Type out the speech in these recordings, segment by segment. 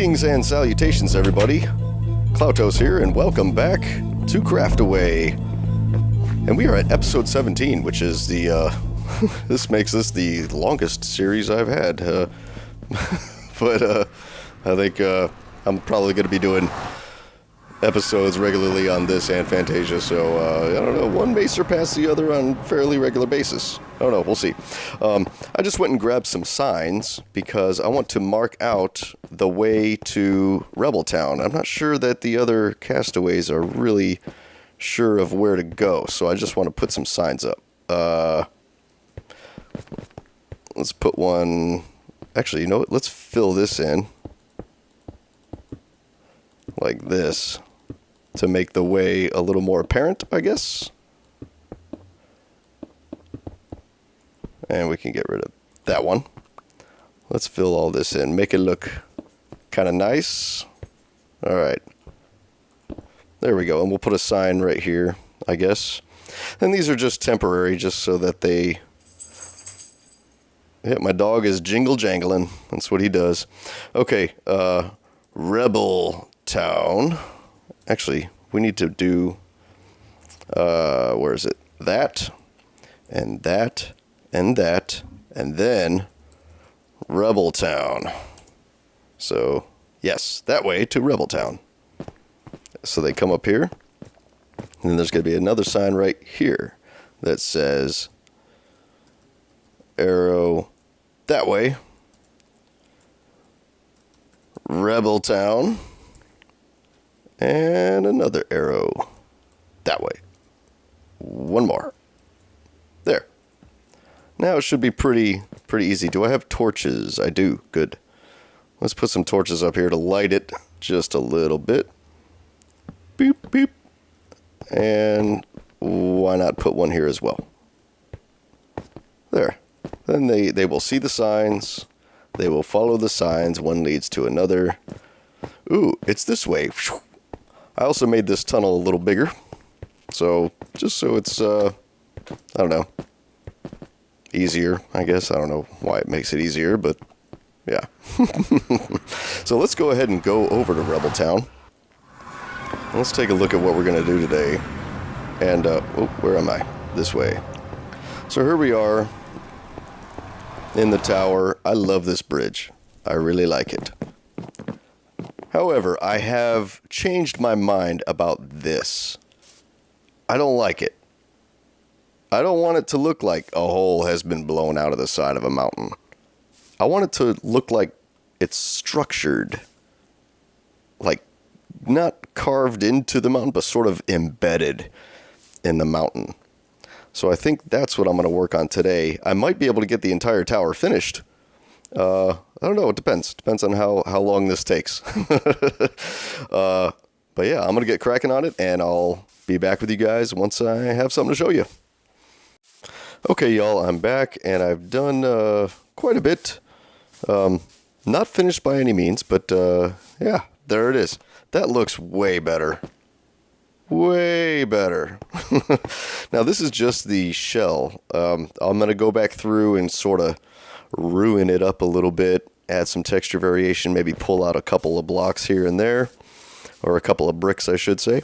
Greetings and salutations, everybody. Klautos here, and welcome back to Craftaway. And we are at episode 17, which is the, this makes this the longest series I've had. But I think I'm probably going to be doing episodes regularly on this and Fantasia, so I don't know, one may surpass the other on fairly regular basis. I don't know, we'll see. I just went and grabbed some signs because I want to mark out the way to Rebeltown. I'm not sure that the other castaways are really sure of where to go, so I just want to put some signs up. Let's put one... Actually, you know what? Let's fill this in like this to make the way a little more apparent, I guess. And we can get rid of that one. Let's fill all this in. Make it look kind of nice. All right. There we go. And we'll put a sign right here, I guess. And these are just temporary, just so that they... Yeah, my dog is jingle jangling. That's what he does. Okay, Rebeltown. Actually, we need to do, where is it? That, and that, and that, and then Rebeltown. So, yes, that way to Rebeltown. So they come up here, and then there's going to be another sign right here that says arrow that way, Rebeltown. And another arrow that way. One more. There. Now it should be pretty easy. Do I have torches? I do. Good. Let's put some torches up here to light it just a little bit. Boop, boop. And why not put one here as well? There. Then they will see the signs. They will follow the signs. One leads to another. Ooh, it's this way. I also made this tunnel a little bigger, so just so it's, I don't know, easier, I guess. I don't know why it makes it easier, but yeah. So let's go ahead and go over to Rebeltown. Let's take a look at what we're going to do today. And, where am I? This way. So here we are in the tower. I love this bridge. I really like it. However, I have changed my mind about this. I don't like it. I don't want it to look like a hole has been blown out of the side of a mountain. I want it to look like it's structured. Like, not carved into the mountain, but sort of embedded in the mountain. So I think that's what I'm going to work on today. I might be able to get the entire tower finished. I don't know. It depends. Depends on how long this takes. But yeah, I'm going to get cracking on it, and I'll be back with you guys once I have something to show you. Okay, y'all, I'm back, and I've done quite a bit. Not finished by any means, but yeah, there it is. That looks way better. Way better. Now, this is just the shell. I'm going to go back through and sort of ruin it up a little bit, add some texture variation, maybe pull out a couple of blocks here and there, or a couple of bricks, I should say.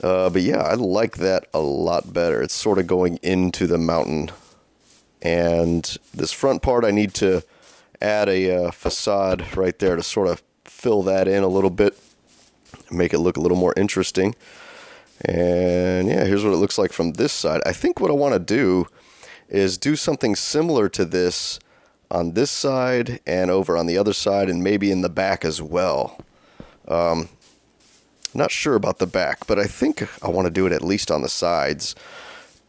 But yeah, I like that a lot better. It's sort of going into the mountain. And this front part, I need to add a facade right there to sort of fill that in a little bit, make it look a little more interesting. And yeah, here's what it looks like from this side. I think what I want to do is do something similar to this on this side and over on the other side, and maybe in the back as well. Not sure about the back, but I think I want to do it at least on the sides.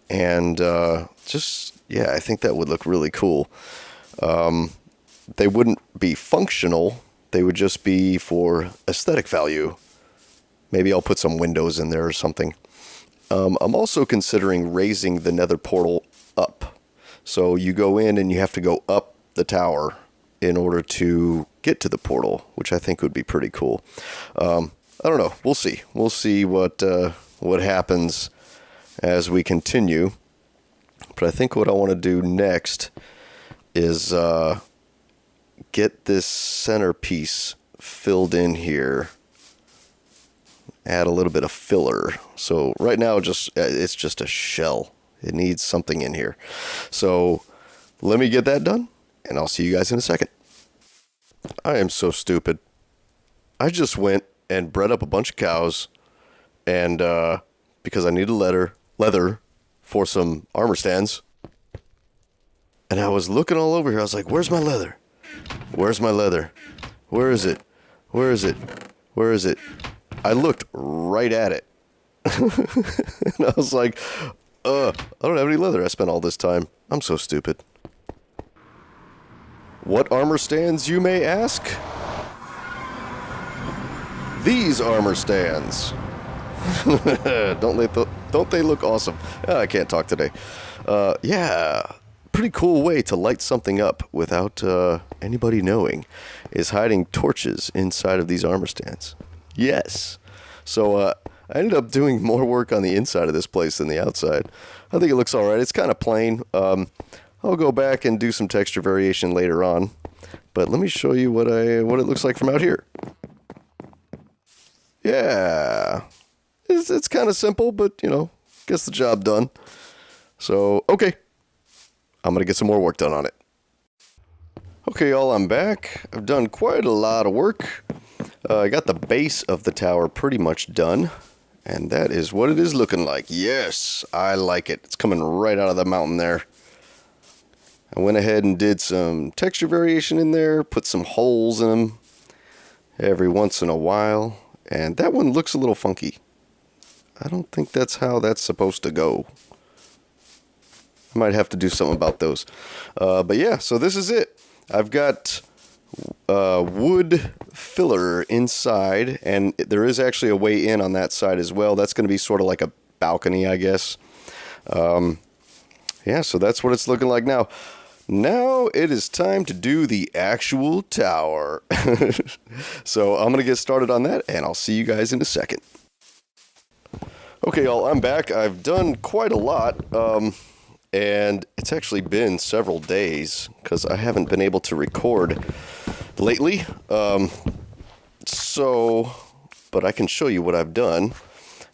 And just, yeah, I think that would look really cool. They wouldn't be functional. They would just be for aesthetic value. Maybe I'll put some windows in there or something. I'm also considering raising the nether portal up. So you go in and you have to go up the tower in order to get to the portal, which I think would be pretty cool. I don't know. We'll see. We'll see what happens as we continue. But I think what I want to do next is get this centerpiece filled in here. Add a little bit of filler. So right now it's just a shell. It needs something in here. So let me get that done, and I'll see you guys in a second. I am so stupid. I just went and bred up a bunch of cows, and because I needed leather for some armor stands. And I was looking all over here. I was like, where's my leather? Where's my leather? Where is it? Where is it? Where is it? I looked right at it. And I was like, I don't have any leather. I spent all this time. I'm so stupid. What armor stands, you may ask? These armor stands. Don't they look awesome? I can't talk today. Yeah, pretty cool way to light something up without anybody knowing is hiding torches inside of these armor stands. Yes. So I ended up doing more work on the inside of this place than the outside. I think it looks all right. It's kind of plain. I'll go back and do some texture variation later on. But let me show you what it looks like from out here. Yeah. It's kind of simple, but, gets the job done. So, okay. I'm going to get some more work done on it. Okay, y'all, I'm back. I've done quite a lot of work. I got the base of the tower pretty much done. And that is what it is looking like. Yes, I like it. It's coming right out of the mountain there. I went ahead and did some texture variation in there. Put some holes in them every once in a while. And that one looks a little funky. I don't think that's how that's supposed to go. I might have to do something about those. But yeah, so this is it. I've got wood filler inside, and there is actually a way in on that side as well. That's going to be sort of like a balcony, I guess. Yeah, so that's what it's looking like now. Now it is time to do the actual tower. So I'm going to get started on that, and I'll see you guys in a second. Okay, y'all, I'm back. I've done quite a lot, and it's actually been several days because I haven't been able to record lately. But I can show you what I've done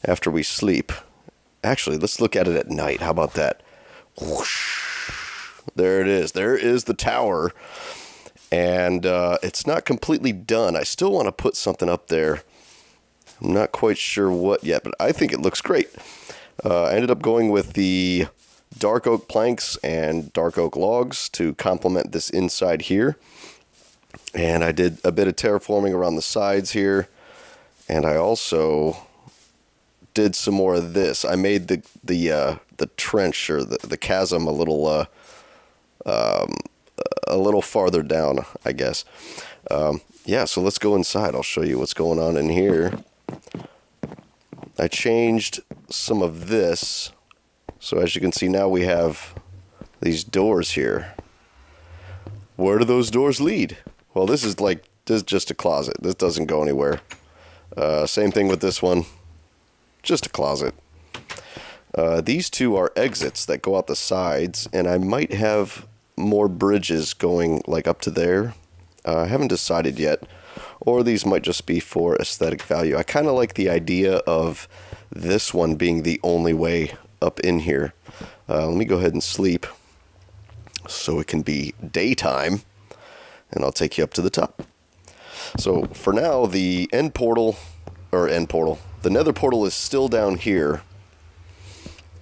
after we sleep. Actually, let's look at it at night. How about that? Whoosh. There it is. There is the tower. And it's not completely done. I still want to put something up there. I'm not quite sure what yet, but I think it looks great. I ended up going with the dark oak planks and dark oak logs to complement this inside here. And I did a bit of terraforming around the sides here. And I also did some more of this. I made the trench or the chasm a little farther down, I guess. Yeah, so let's go inside. I'll show you what's going on in here. I changed some of this. So as you can see now we have these doors here. Where do those doors lead? Well, this is just a closet. This doesn't go anywhere. Same thing with this one. Just a closet. These two are exits that go out the sides, and I might have more bridges going like up to there. I haven't decided yet. Or these might just be for aesthetic value. I kind of like the idea of this one being the only way up in here. Let me go ahead and sleep so it can be daytime, and I'll take you up to the top. So for now, the the nether portal is still down here,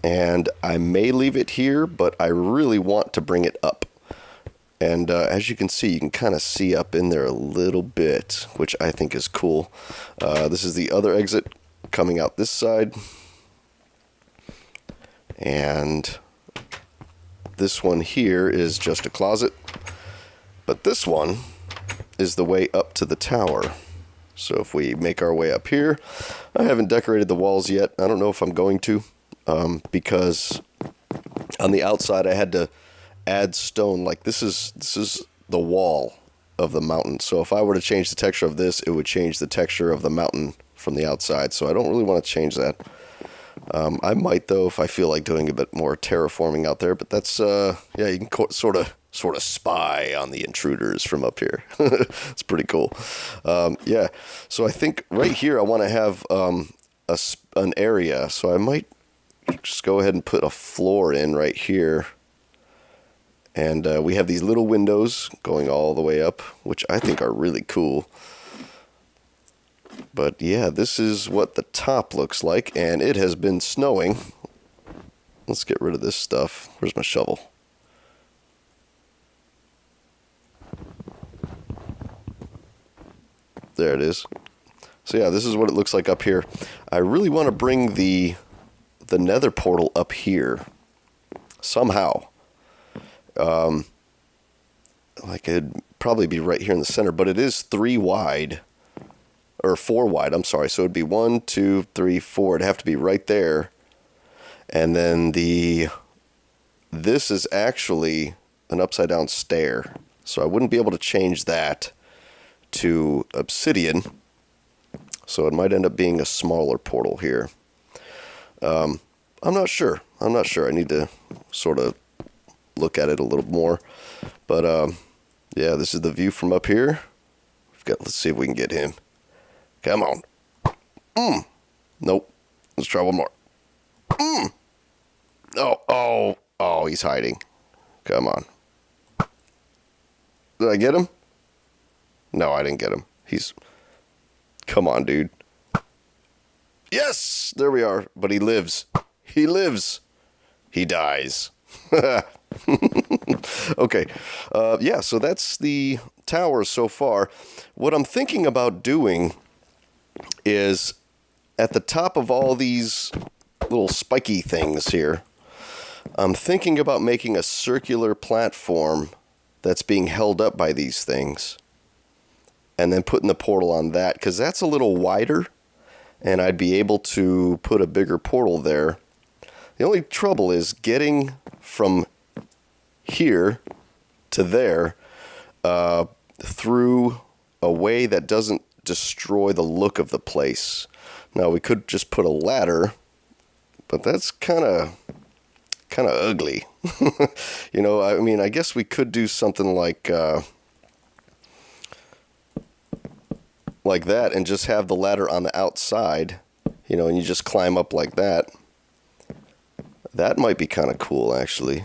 and I may leave it here, but I really want to bring it up. And as you can see, you can kind of see up in there a little bit, which I think is cool. This is the other exit coming out this side. And this one here is just a closet. But this one is the way up to the tower. So if we make our way up here, I haven't decorated the walls yet. I don't know if I'm going to, because on the outside I had to add stone. Like this is the wall of the mountain. So if I were to change the texture of this, it would change the texture of the mountain from the outside. So I don't really want to change that. I might though if I feel like doing a bit more terraforming out there. But that's yeah, you can sort of sort of spy on the intruders from up here. It's pretty cool. Yeah, so I think right here I want to have an area, so I might just go ahead and put a floor in right here. And we have these little windows going all the way up, which I think are really cool. But yeah, this is what the top looks like, and it has been snowing. Let's get rid of this stuff. Where's my shovel? There it is. So yeah, this is what it looks like up here. I really want to bring the nether portal up here somehow. Like it'd probably be right here in the center, but it is 3 wide. Or 4 wide, I'm sorry. So it'd be 1, 2, 3, 4. It'd have to be right there. And then this is actually an upside down stair. So I wouldn't be able to change that to obsidian. So it might end up being a smaller portal here. I'm not sure. I need to sort of look at it a little more. But yeah, this is the view from up here. Let's see if we can get him. Come on. Nope. Let's try one more. Oh, he's hiding. Come on. Did I get him? No, I didn't get him. Come on, dude. Yes! There we are. But he lives. He lives. He dies. Okay. Yeah, so that's the tower so far. What I'm thinking about doing is at the top of all these little spiky things here, I'm thinking about making a circular platform that's being held up by these things, and then putting the portal on that, because that's a little wider, and I'd be able to put a bigger portal there. The only trouble is getting from here to there through a way that doesn't destroy the look of the place. Now, we could just put a ladder, but that's kind of ugly. You know, I mean, I guess we could do something like that and just have the ladder on the outside, you know, and you just climb up like that. That might be kind of cool, actually.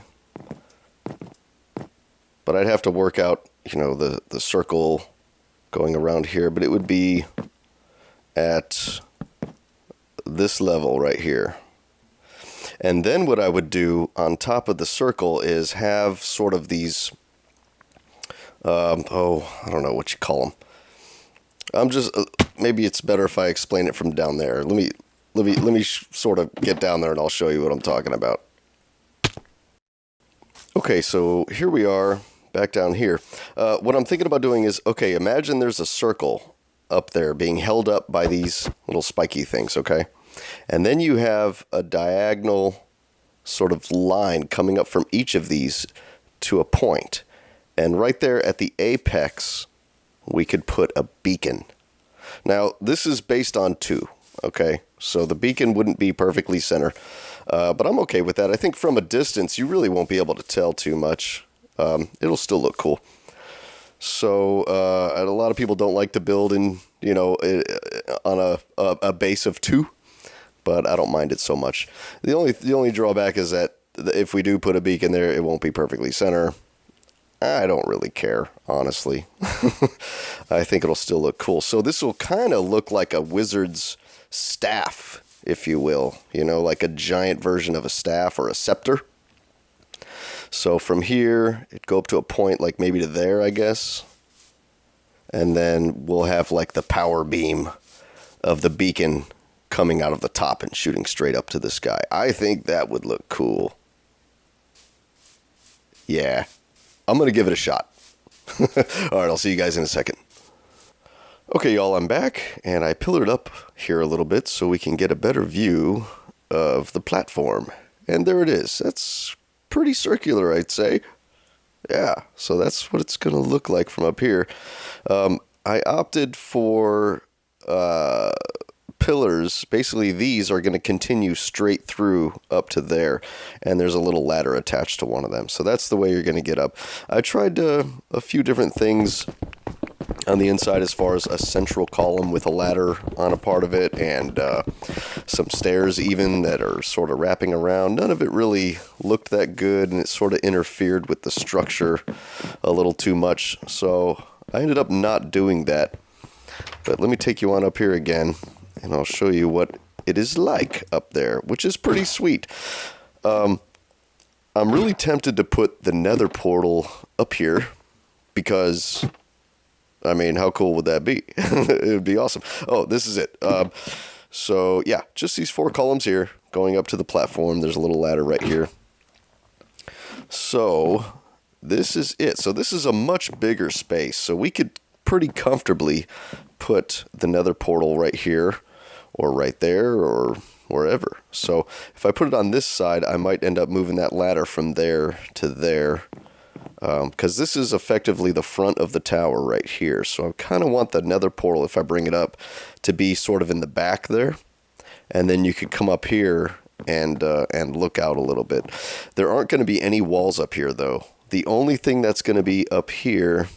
But I'd have to work out, you know, the circle going around here, but it would be at this level right here. And then what I would do on top of the circle is have sort of these, I don't know what you call them. I'm just, maybe it's better if I explain it from down there. Let me sort of get down there and I'll show you what I'm talking about. Okay, so here we are, back down here. What I'm thinking about doing is, okay, imagine there's a circle up there being held up by these little spiky things, okay? And then you have a diagonal sort of line coming up from each of these to a point. And right there at the apex, we could put a beacon. Now, this is based on 2, okay? So the beacon wouldn't be perfectly center, but I'm okay with that. I think from a distance, you really won't be able to tell too much. It'll still look cool. So a lot of people don't like to build in, you know, on a base of 2, but I don't mind it so much. The only drawback is that if we do put a beacon there, it won't be perfectly center. I don't really care, honestly. I think it'll still look cool. So this will kind of look like a wizard's staff, if you will. You know, like a giant version of a staff or a scepter. So from here, it'd go up to a point like maybe to there, I guess. And then we'll have like the power beam of the beacon coming out of the top and shooting straight up to the sky. I think that would look cool. Yeah. I'm going to give it a shot. All right, I'll see you guys in a second. Okay, y'all, I'm back, and I pillared up here a little bit so we can get a better view of the platform. And there it is. That's pretty circular, I'd say. Yeah, so that's what it's going to look like from up here. I opted for pillars, basically these are going to continue straight through up to there, and there's a little ladder attached to one of them. So that's the way you're going to get up. I tried a few different things on the inside as far as a central column with a ladder on a part of it, and some stairs even that are sort of wrapping around. None of it really looked that good, and it sort of interfered with the structure a little too much. So I ended up not doing that. But let me take you on up here again, and I'll show you what it is like up there, which is pretty sweet. I'm really tempted to put the nether portal up here because, I mean, how cool would that be? It would be awesome. Oh, this is it. So, yeah, just these 4 columns here going up to the platform. There's a little ladder right here. So, this is it. So, this is a much bigger space. So, we could pretty comfortably put the nether portal right here or right there or wherever. So, if I put it on this side, I might end up moving that ladder from there to there. Because this is effectively the front of the tower right here. So I kind of want the nether portal, if I bring it up, to be sort of in the back there. And then you could come up here and look out a little bit. There aren't going to be any walls up here, though. The only thing that's going to be up here,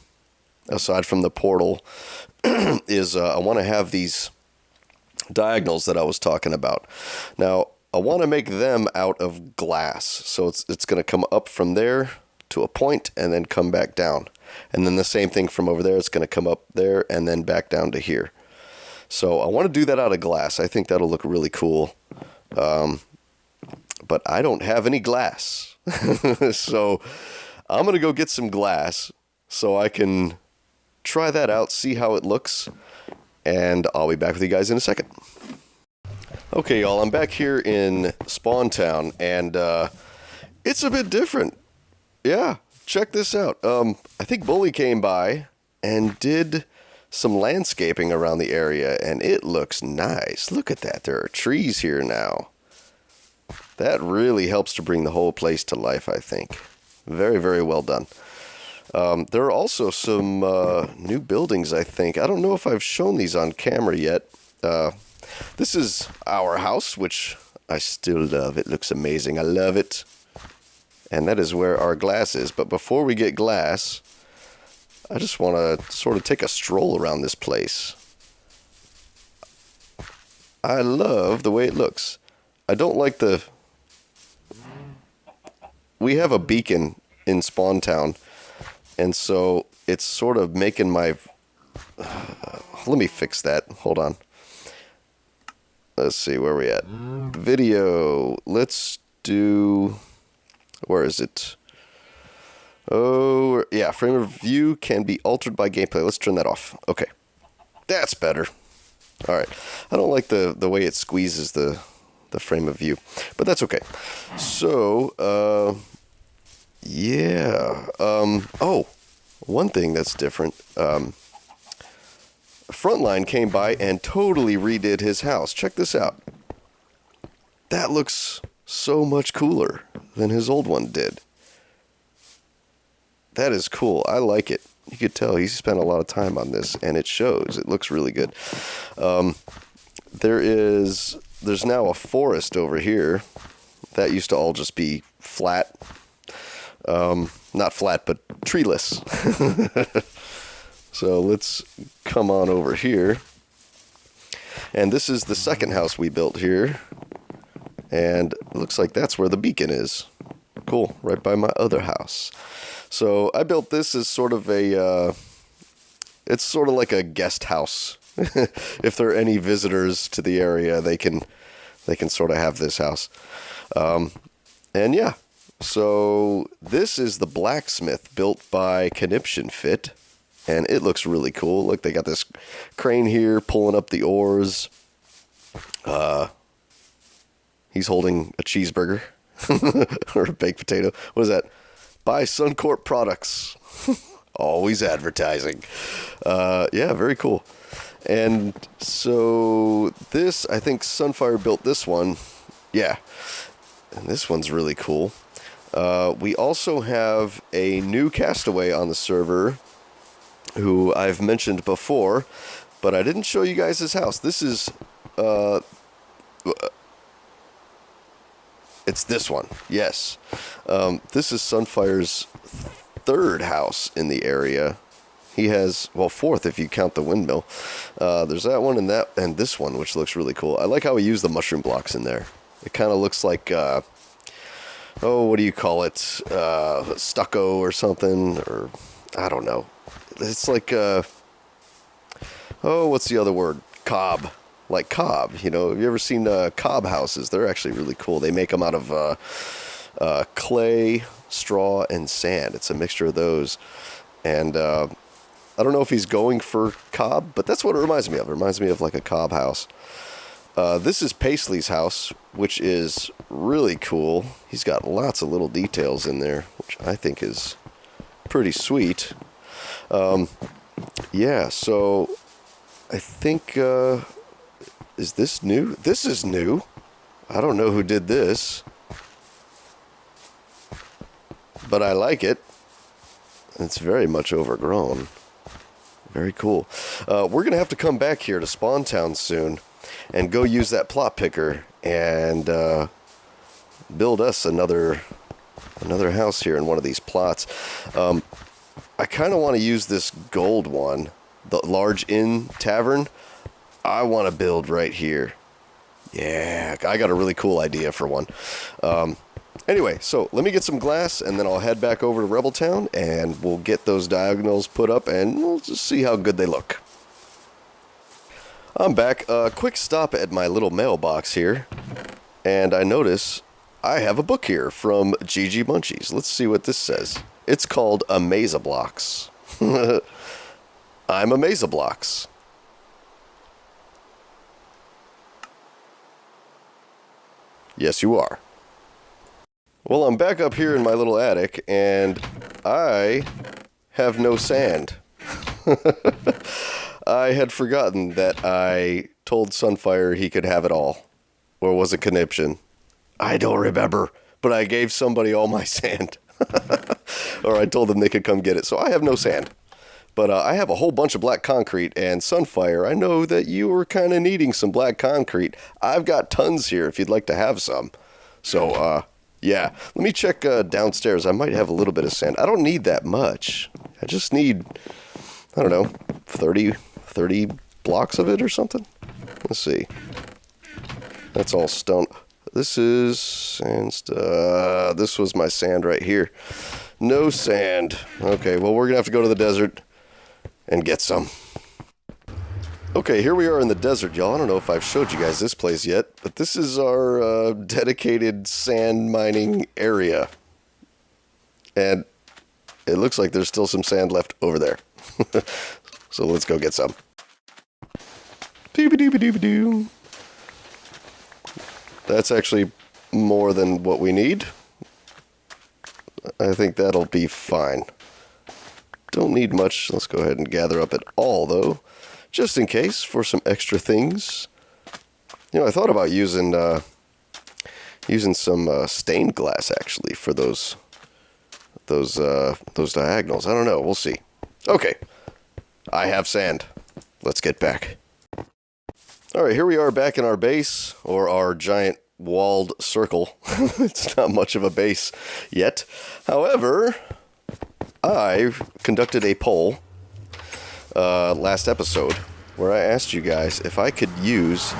aside from the portal, is I want to have these diagonals that I was talking about. Now, I want to make them out of glass. So it's going to come up from there to a point and then come back down, and then the same thing from over there. It's going to come up there and then back down to here. So I want to do that out of glass. I think that'll look really cool, but I don't have any glass. So I'm going to go get some glass so I can try that out, see how it looks, and I'll be back with you guys in a second. Okay, y'all, I'm back here in Spawn Town, and it's a bit different. Yeah, check this out. I think Bully came by and did some landscaping around the area, and it looks nice. Look at that. There are trees here now. That really helps to bring the whole place to life, I think. Very, very well done. There are also some new buildings, I think. I don't know if I've shown these on camera yet. This is our house, which I still love. It looks amazing. I love it. And that is where our glass is. But before we get glass, I just want to sort of take a stroll around this place. I love the way it looks. I don't like the... We have a beacon in Spawn Town, and so it's sort of making my... Let me fix that. Hold on. Let's see, where are we at? Video. Let's do... Where is it? Oh, yeah, frame of view can be altered by gameplay. Let's turn that off. Okay. That's better. All right. I don't like the way it squeezes the frame of view, but that's okay. So, yeah. Oh, one thing that's different. Frontline came by and totally redid his house. Check this out. That looks so much cooler than his old one did. That is cool. I like it. You could tell he spent a lot of time on this, and it shows. It looks really good. There's now a forest over here. That used to all just be flat. Not flat, but treeless. So let's come on over here. And this is the second house we built here. And it looks like that's where the beacon is. Cool, right by my other house. So I built this as sort of a, it's sort of like a guest house. If there are any visitors to the area, they can sort of have this house. And yeah, so this is the blacksmith built by Conniption Fit. And it looks really cool. Look, they got this crane here pulling up the ores. He's holding a cheeseburger or a baked potato. What is that? Buy Suncorp products. Always advertising. Yeah, very cool. And so this, I think Sunfire built this one. Yeah. And this one's really cool. We also have a new castaway on the server who I've mentioned before, but I didn't show you guys his house. This is It's this one. Yes. This is Sunfire's third house in the area. He has, well, fourth if you count the windmill. There's that one and this one, which looks really cool. I like how he used the mushroom blocks in there. It kind of looks like, what do you call it? Stucco or something, or I don't know. It's like, what's the other word? Cob. Like cob, you know. Have you ever seen cob houses? They're actually really cool. They make them out of clay, straw, and sand. It's a mixture of those. And I don't know if he's going for cob, but that's what it reminds me of. It reminds me of like a cob house. This is Paisley's house, which is really cool. He's got lots of little details in there, which I think is pretty sweet. Yeah, so I think... is this new? This is new. I don't know who did this, but I like it. It's very much overgrown. Very cool. We're going to have to come back here to Spawn Town soon and go use that plot picker and build us another house here in one of these plots. I kind of want to use this gold one, the large inn tavern. I want to build right here. Yeah, I got a really cool idea for one. Anyway, so let me get some glass, and then I'll head back over to Rebeltown, and we'll get those diagonals put up, and we'll just see how good they look. I'm back. Quick stop at my little mailbox here, and I notice I have a book here from GG Munchies. Let's see what this says. It's called Amaze-a-Blocks. I'm Amaze-a-Blocks. Yes, you are. Well, I'm back up here in my little attic, and I have no sand. I had forgotten that I told Sunfire he could have it all. Or was it conniption? I don't remember, but I gave somebody all my sand. Or I told them they could come get it, so I have no sand. But I have a whole bunch of black concrete, and Sunfire, I know that you were kind of needing some black concrete. I've got tons here if you'd like to have some. So, yeah. Let me check downstairs. I might have a little bit of sand. I don't need that much. I just need, I don't know, 30 blocks of it or something. Let's see. That's all stone. This is sand. This was my sand right here. No sand. Okay, well, we're going to have to go to the desert and get some. Okay, here we are in the desert, y'all. I don't know if I've showed you guys this place yet, but this is our dedicated sand mining area. And it looks like there's still some sand left over there. So let's go get some. Doobie-doobie-doobie-doo. That's actually more than what we need. I think that'll be fine. Don't need much. Let's go ahead and gather up it all, though, just in case for some extra things. You know, I thought about using some stained glass actually for those diagonals. I don't know. We'll see. Okay, I have sand. Let's get back. All right, here we are back in our base, or our giant walled circle. It's not much of a base yet. However, I conducted a poll last episode where I asked you guys if I could use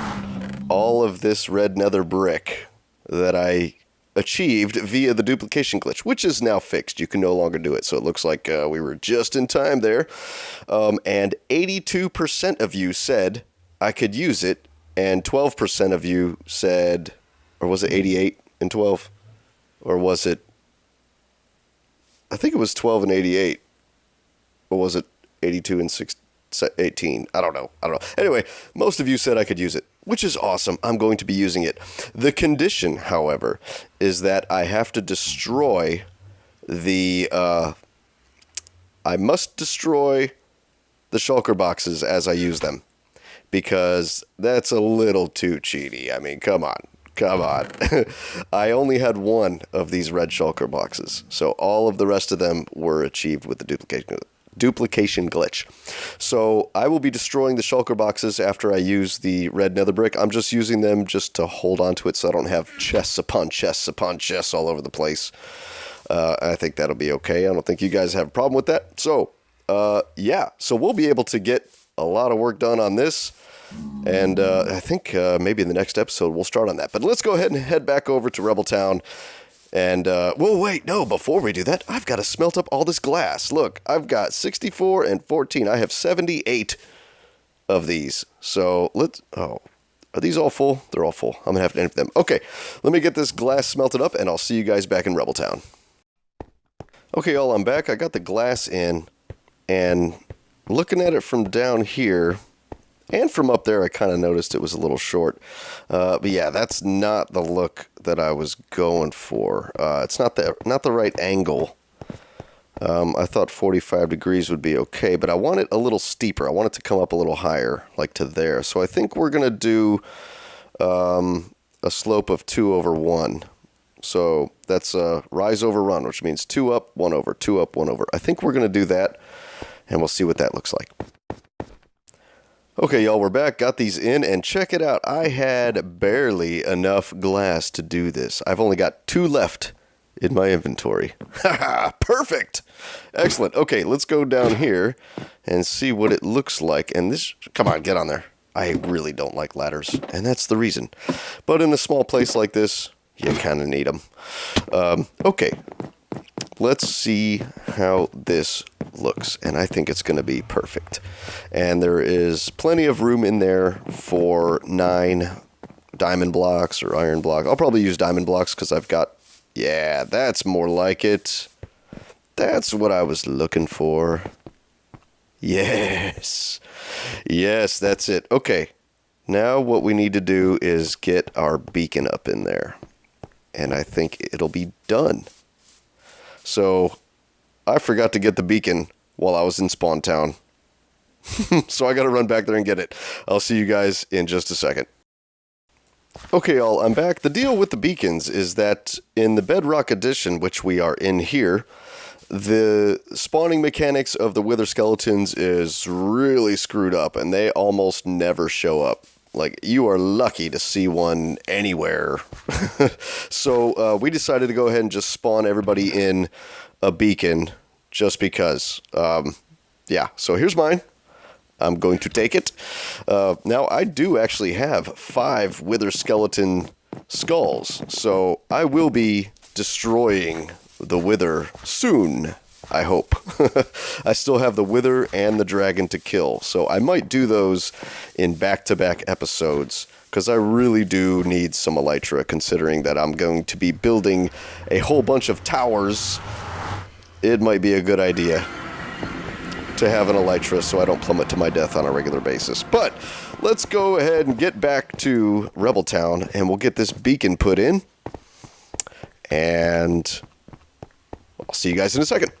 all of this red nether brick that I achieved via the duplication glitch, which is now fixed. You can no longer do it, so it looks like we were just in time there. And 82% of you said I could use it, and 12% of you said, or was it 88 and 12? Or was it, I think it was 12 and 88. Or was it 82 and 18? I don't know. Anyway, most of you said I could use it, which is awesome. I'm going to be using it. The condition, however, is that I have to destroy the, I must destroy the shulker boxes as I use them. Because that's a little too cheaty. I mean, come on. I only had one of these red shulker boxes, so all of the rest of them were achieved with the duplication glitch. So I will be destroying the shulker boxes after I use the red nether brick. I'm just using them just to hold on to it so I don't have chests upon chests upon chests all over the place. I think that'll be okay. I don't think you guys have a problem with that. So, yeah. So we'll be able to get a lot of work done on this. And I think maybe in the next episode we'll start on that. But let's go ahead and head back over to Rebeltown. And, well, wait, no, before we do that, I've got to smelt up all this glass. Look, I've got 64 and 14. I have 78 of these. So let's, oh, are these all full? They're all full. I'm going to have to empty them. Okay, let me get this glass smelted up, and I'll see you guys back in Rebeltown. Okay, y'all, I'm back. I got the glass in, and looking at it from down here, and from up there, I kind of noticed it was a little short. But yeah, that's not the look that I was going for. It's not the right angle. I thought 45 degrees would be okay, but I want it a little steeper. I want it to come up a little higher, like to there. So I think we're going to do a slope of 2 over 1. So that's rise over run, which means 2 up, 1 over, 2 up, 1 over. I think we're going to do that, and we'll see what that looks like. Okay, y'all, we're back. Got these in, and check it out. I had barely enough glass to do this. I've only got 2 left in my inventory. Haha, perfect! Excellent. Okay, let's go down here and see what it looks like. And this, come on, get on there. I really don't like ladders, and that's the reason. But in a small place like this, you kind of need them. Okay, let's see how this looks, and I think it's going to be perfect. And there is plenty of room in there for 9 diamond blocks or iron blocks. I'll probably use diamond blocks because I've got, yeah, that's more like it. That's what I was looking for. Yes. Yes, that's it. Okay, now what we need to do is get our beacon up in there, and I think it'll be done. So I forgot to get the beacon while I was in Spawn Town. So I got to run back there and get it. I'll see you guys in just a second. Okay, y'all, I'm back. The deal with the beacons is that in the Bedrock Edition, which we are in here, the spawning mechanics of the Wither Skeletons is really screwed up, and they almost never show up. Like, you are lucky to see one anywhere. So we decided to go ahead and just spawn everybody in a beacon just because. Yeah, so here's mine. I'm going to take it. Now, I do actually have 5 Wither Skeleton skulls, so I will be destroying the Wither soon, I hope. I still have the Wither and the Dragon to kill, so I might do those in back-to-back episodes, because I really do need some elytra, considering that I'm going to be building a whole bunch of towers. It might be a good idea to have an elytra so I don't plummet to my death on a regular basis. But let's go ahead and get back to Rebeltown, and we'll get this beacon put in, and I'll see you guys in a second.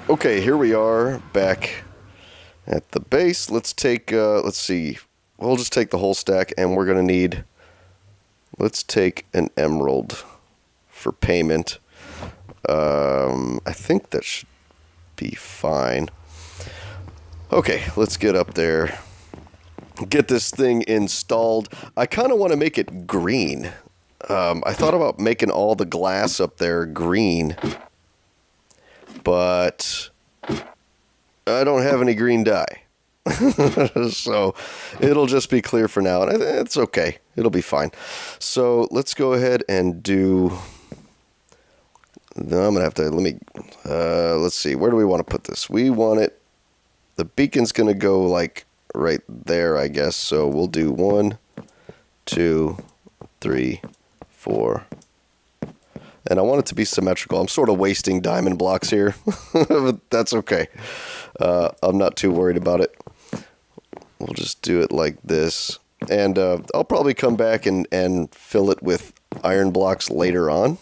Okay, here we are back at the base. Let's take, let's see, we'll just take the whole stack, and we're going to need, let's take an emerald for payment. I think that should be fine. Okay, let's get up there. Get this thing installed. I kind of want to make it green. I thought about making all the glass up there green, but I don't have any green dye. So it'll just be clear for now, and it's okay. It'll be fine. So let's go ahead and do... No, I'm going to have to, let's see, where do we want to put this? We want it, the beacon's going to go like right there, I guess. So we'll do 1, 2, 3, 4. And I want it to be symmetrical. I'm sort of wasting diamond blocks here, but that's okay. I'm not too worried about it. We'll just do it like this. And I'll probably come back and fill it with iron blocks later on.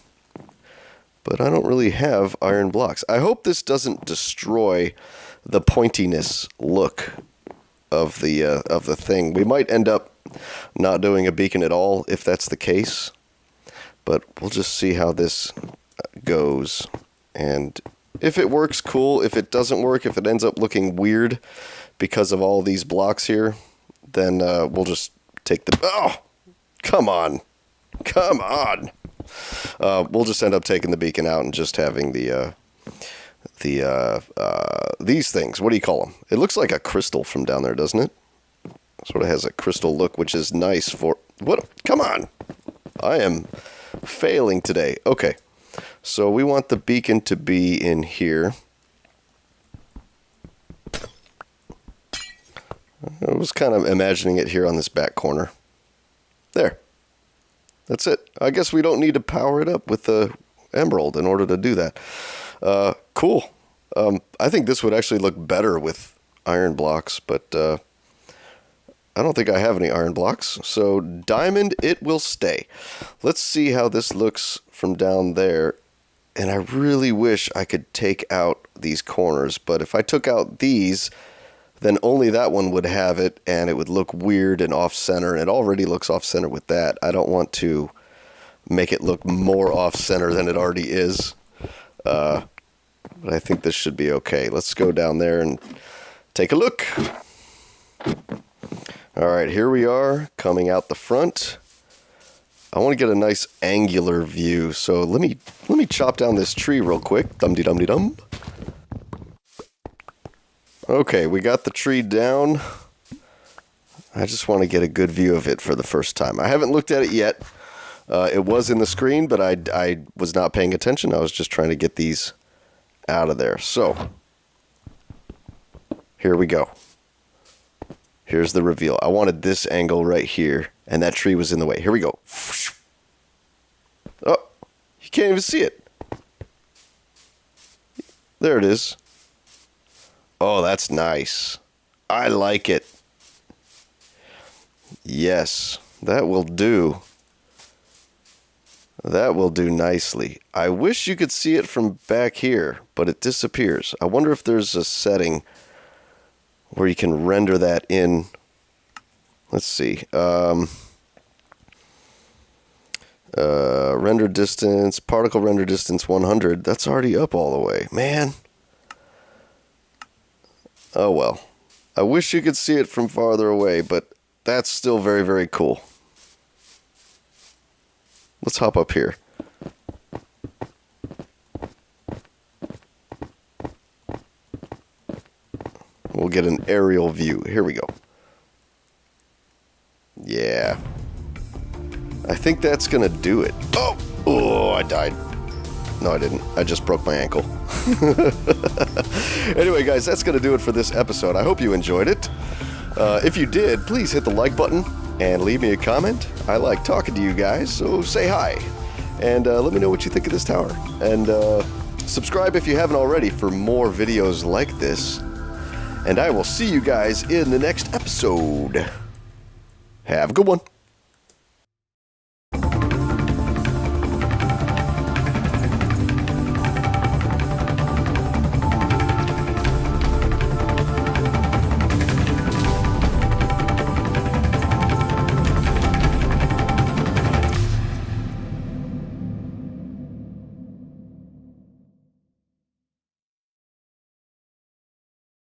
But I don't really have iron blocks. I hope this doesn't destroy the pointiness look of the thing. We might end up not doing a beacon at all if that's the case. But we'll just see how this goes. And If it works, cool. If it doesn't work, if it ends up looking weird because of all these blocks here, then we'll just take the... Oh! Come on! Come on! We'll just end up taking the beacon out and just having these things. What do you call them? It looks like a crystal from down there, doesn't it? Sort of has a crystal look, which is nice for... What? Come on! I am failing today. Okay. So we want the beacon to be in here. I was kind of imagining it here on this back corner. There. That's it. I guess we don't need to power it up with the emerald in order to do that. Cool. I think this would actually look better with iron blocks, but I don't think I have any iron blocks. So diamond, it will stay. Let's see how this looks from down there. And I really wish I could take out these corners, but if I took out these, then only that one would have it, and it would look weird and off-center. It already looks off-center with that. I don't want to make it look more off-center than it already is. But I think this should be okay. Let's go down there and take a look. All right, here we are, coming out the front. I want to get a nice angular view, so let me chop down this tree real quick. Dum-de-dum-de-dum. Okay, we got the tree down. I just want to get a good view of it for the first time. I haven't looked at it yet. It was in the screen, but I was not paying attention. I was just trying to get these out of there. So, here we go. Here's the reveal. I wanted this angle right here, and that tree was in the way. Here we go. Oh, you can't even see it. There it is. Oh, that's nice. I like it. Yes, that will do. That will do nicely. I wish you could see it from back here, but it disappears. I wonder if there's a setting where you can render that in. Let's see. Render distance, particle render distance 100. That's already up all the way. Man. Oh well. I wish you could see it from farther away, but that's still very, very cool. Let's hop up here. We'll get an aerial view. Here we go. Yeah. I think that's gonna do it. Oh! Oh, I died. No, I didn't. I just broke my ankle. Anyway, guys, that's gonna do it for this episode. I hope you enjoyed it. If you did, please hit the like button and leave me a comment. I like talking to you guys, so say hi. And let me know what you think of this tower. And subscribe if you haven't already for more videos like this. And I will see you guys in the next episode. Have a good one.